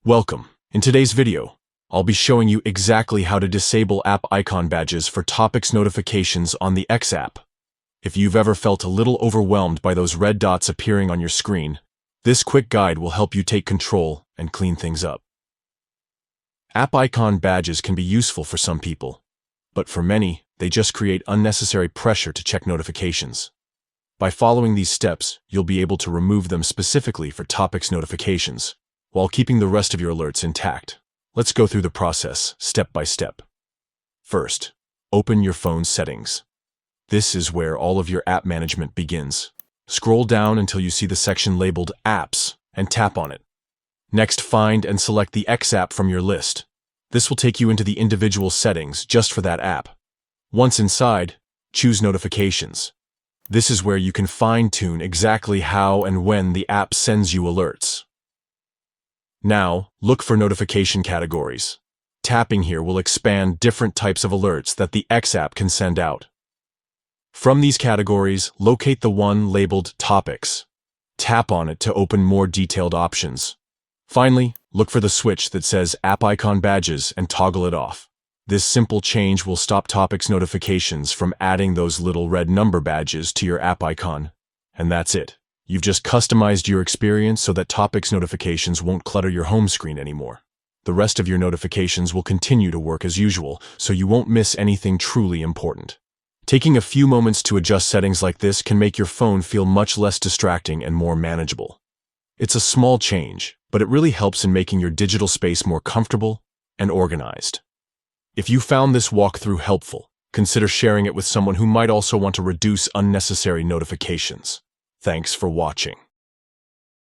Welcome. In today's video, I'll be showing you exactly how to disable app icon badges for topics notifications on the X app. If you've ever felt a little overwhelmed by those red dots appearing on your screen, this quick guide will help you take control and clean things up. App icon badges can be useful for some people, but for many, they just create unnecessary pressure to check notifications. By following these steps, you'll be able to remove them specifically for topics notifications, while keeping the rest of your alerts intact. Let's go through the process step by step. First, open your phone's settings. This is where all of your app management begins. Scroll down until you see the section labeled Apps and tap on it. Next, find and select the X app from your list. This will take you into the individual settings just for that app. Once inside, choose Notifications. This is where you can fine-tune exactly how and when the app sends you alerts. Now, look for notification categories. Tapping here will expand different types of alerts that the X app can send out. From these categories, locate the one labeled Topics. Tap on it to open more detailed options. Finally, look for the switch that says App Icon Badges and toggle it off. This simple change will stop Topics notifications from adding those little red number badges to your app icon. And that's it. You've just customized your experience so that Topics notifications won't clutter your home screen anymore. The rest of your notifications will continue to work as usual, so you won't miss anything truly important. Taking a few moments to adjust settings like this can make your phone feel much less distracting and more manageable. It's a small change, but it really helps in making your digital space more comfortable and organized. If you found this walkthrough helpful, consider sharing it with someone who might also want to reduce unnecessary notifications. Thanks for watching.